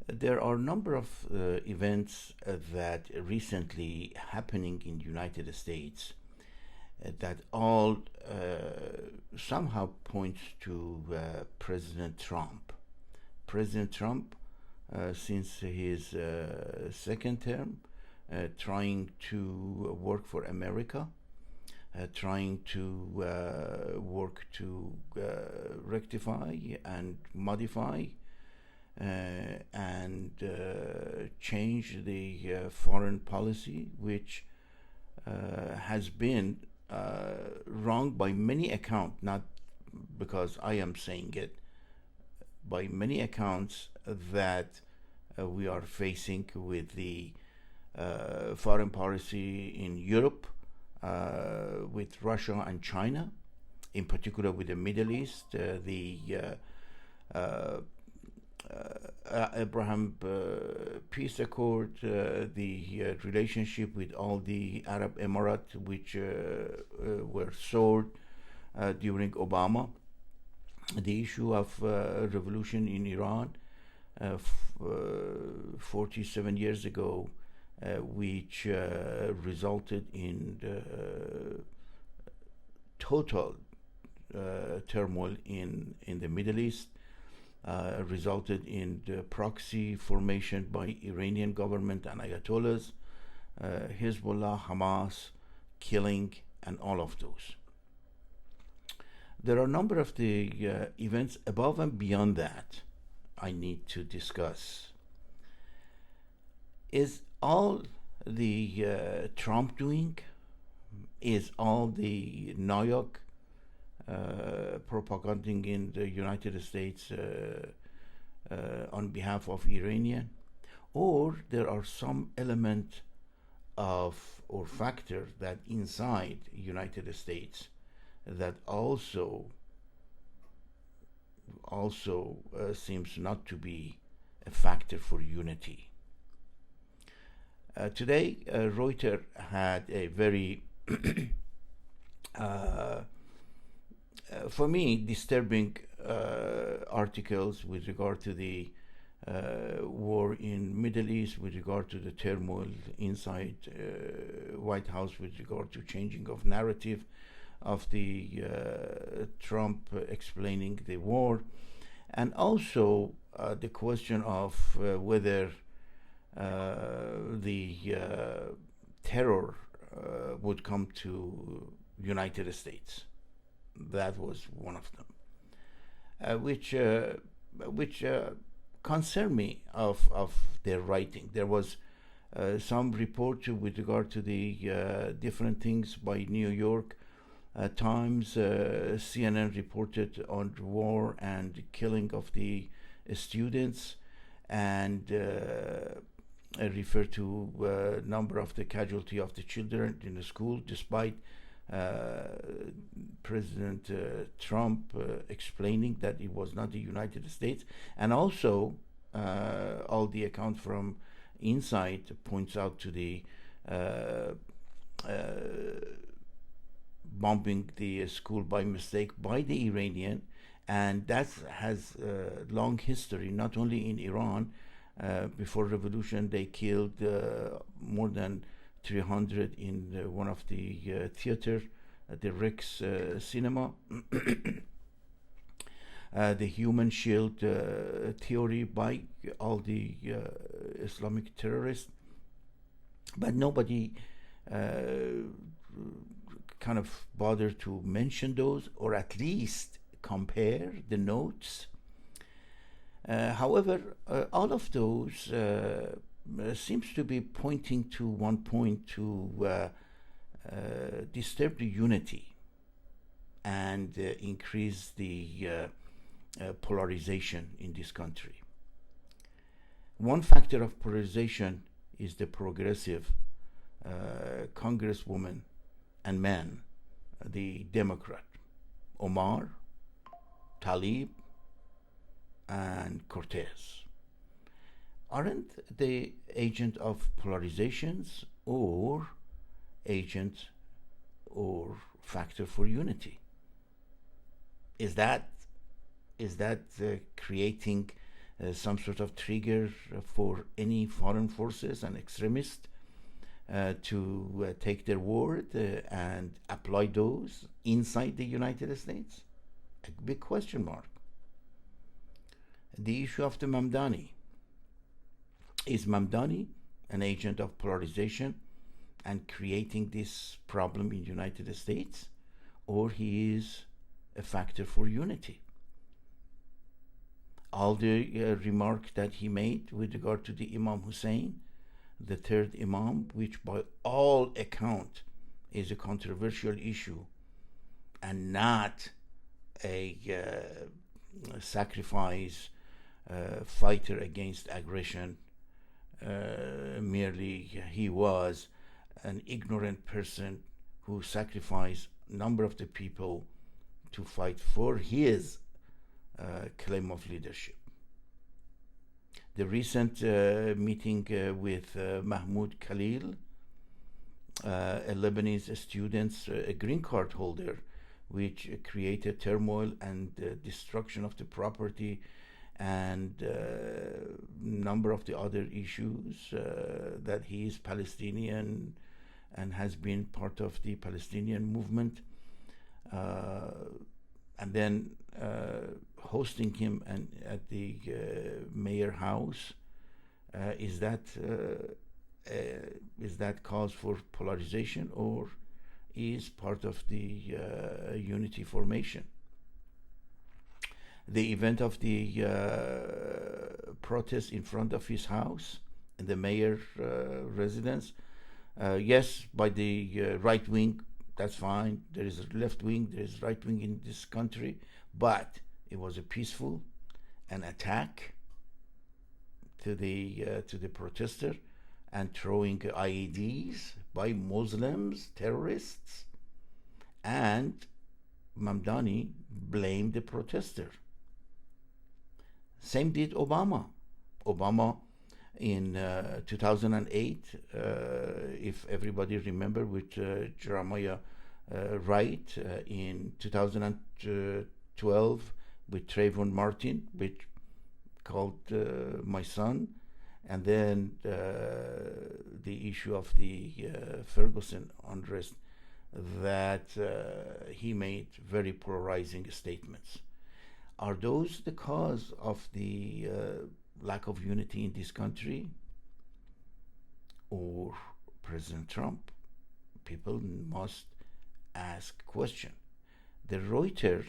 There are a number of events that recently happening in the United States that all somehow points to President Trump. President Trump, since his second term, trying to work for America, trying to work to rectify and modify and change the foreign policy, which has been wrong by many accounts, not because I am saying it, by many accounts that we are facing with the foreign policy in Europe, with Russia and China, in particular with the Middle East, the Abraham Peace Accord, the relationship with all the Arab Emirates, which were sold during Obama, the issue of revolution in Iran 47 years ago, which resulted in total turmoil in the Middle East, resulted in the proxy formation by Iranian government and Ayatollahs, Hezbollah, Hamas, killing, and all of those. There are a number of the events above and beyond that I need to discuss. Is all the Trump doing? Is all the New York propaganding in the United States on behalf of Iranian? Or there are some element of or factor that inside United States that also seems not to be a factor for unity. Today, Reuters had a very, for me, disturbing articles with regard to the war in Middle East, with regard to the turmoil inside White House, with regard to changing of narrative of the Trump explaining the war, and also the question of whether the terror would come to United States. That was one of them, which concerned me of their writing. There was some report with regard to the different things by New York Times. CNN reported on the war and killing of the students, and referred to number of the casualty of the children in the school, despite President Trump explaining that it was not the United States. And also all the account from inside points out to the bombing the school by mistake by the Iranian, and that has a long history, not only in Iran. Before revolution, they killed more than 300 in one of the theater, the Rex Cinema. The human shield theory by all the Islamic terrorists, but nobody kind of bothered to mention those, or at least compare the notes. However, all of those seems to be pointing to one point, to disturb the unity and increase the polarization in this country. One factor of polarization is the progressive congresswoman and man, the Democrat, Omar, Tlaib, and Cortez. Aren't they agent of polarizations, or agent or factor for unity? Is that creating some sort of trigger for any foreign forces and extremists to take their word and apply those inside the United States? A big question mark. The issue of the Mamdani. Is Mamdani an agent of polarization and creating this problem in the United States, or he is a factor for unity? All the remark that he made with regard to the Imam Hussein, the third Imam, which by all account is a controversial issue and not a sacrifice fighter against aggression. Merely he was an ignorant person who sacrificed a number of the people to fight for his claim of leadership. The recent meeting with Mahmoud Khalil, a Lebanese student, a green card holder, which created turmoil and destruction of the property and number of the other issues, that he is Palestinian and has been part of the Palestinian movement, and then hosting him at the mayor house, is that cause for polarization, or is part of the unity formation? The event of the protest in front of his house, in the mayor residence, yes, by the right wing, that's fine. There is a left wing, there is right wing in this country, but it was a peaceful an attack to the protester and throwing IEDs by Muslims, terrorists, and Mamdani blamed the protester. Same did Obama. Obama in 2008, if everybody remember, with Jeremiah Wright, in 2012 with Trayvon Martin, which called my son, and then the issue of the Ferguson unrest, that he made very polarizing statements. Are those the cause of the lack of unity in this country, or President Trump? People must ask question. The Reuters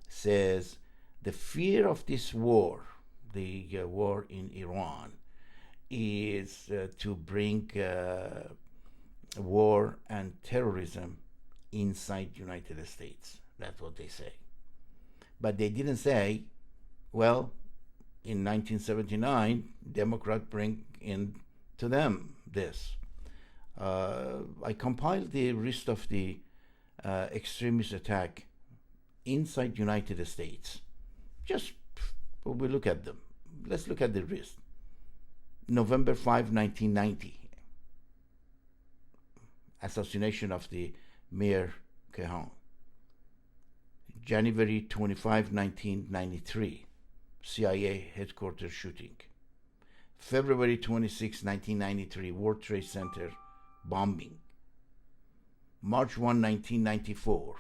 says the fear of this war, the war in Iran, is to bring war and terrorism inside United States. That's what they say. But they didn't say, well, in 1979, Democrats bring in to them this. I compiled the list of the extremist attack inside United States. Just we look at them. Let's look at the list. November 5, 1990. Assassination of the Mayor Kehan. January 25, 1993. CIA headquarters shooting. February 26, 1993. World Trade Center bombing. March 1, 1994.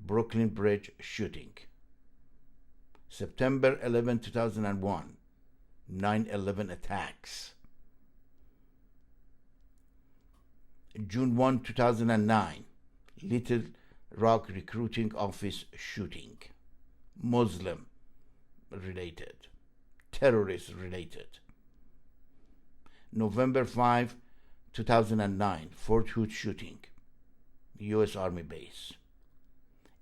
Brooklyn Bridge shooting. September 11, 2001. 9/11 attacks. June 1, 2009. Little Rock recruiting office shooting. Muslim related. Terrorist related. November 5, 2009. Fort Hood shooting. U.S. Army base.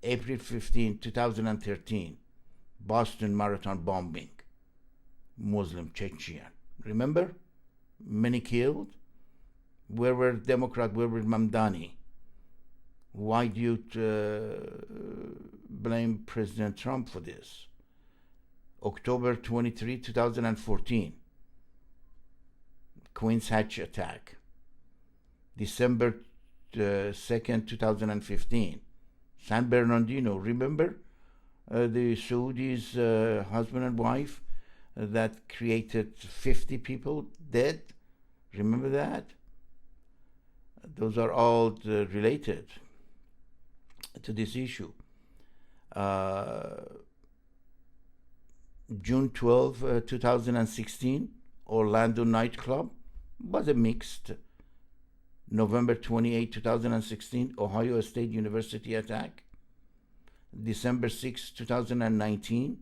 April 15, 2013. Boston Marathon bombing. Muslim Chechen. Remember? Many killed. Where were Democrats? Where were Mamdani? Why do you blame President Trump for this? October 23, 2014. Queens Hatch attack. December 2nd, 2015. San Bernardino. Remember the Saudis, husband and wife, that created 50 people dead. Remember that? Those are all related to this issue. June 12, 2016, Orlando nightclub was a mixed. November 28, 2016, Ohio State University attack. December 6, 2019,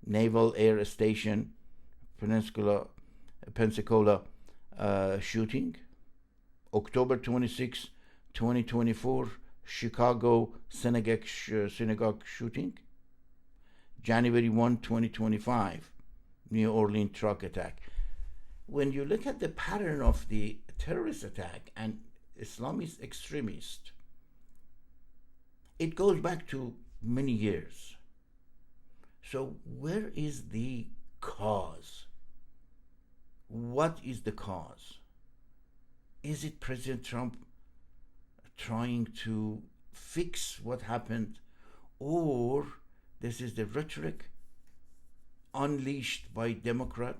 Naval Air Station, Pensacola shooting. October 26, 2024, Chicago synagogue shooting. January 1, 2025, New Orleans truck attack. When you look at the pattern of the terrorist attack and Islamist extremists, it goes back to many years. So where is the cause? What is the cause? Is it President Trump trying to fix what happened, or this is the rhetoric unleashed by Democrat,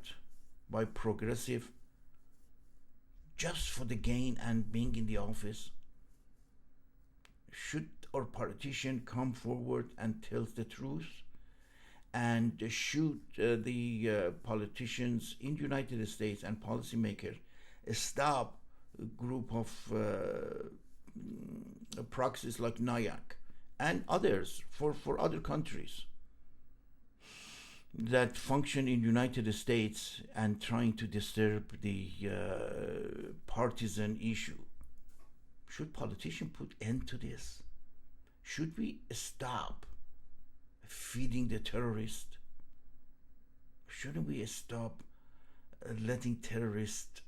by progressive, just for the gain and being in the office? Should our politician come forward and tell the truth? And should the politicians in the United States and policymakers stop a group of proxies like NIAC and others for other countries that function in the United States and trying to disturb the partisan issue? Should politicians put end to this? Should we stop feeding the terrorists? Shouldn't we stop letting terrorists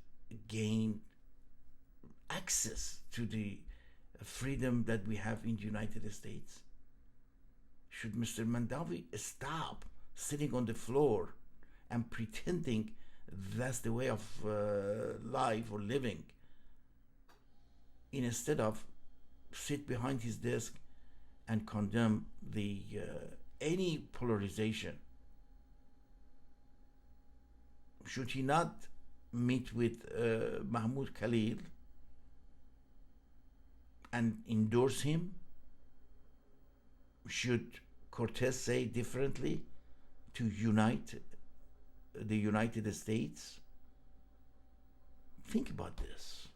gain access to the freedom that we have in the United States? Should Mr. Mandawi stop sitting on the floor and pretending that's the way of life or living, instead of sit behind his desk and condemn the any polarization? Should he not meet with Mahmoud Khalil and endorse him? Should Cortez say differently to unite the United States? Think about this.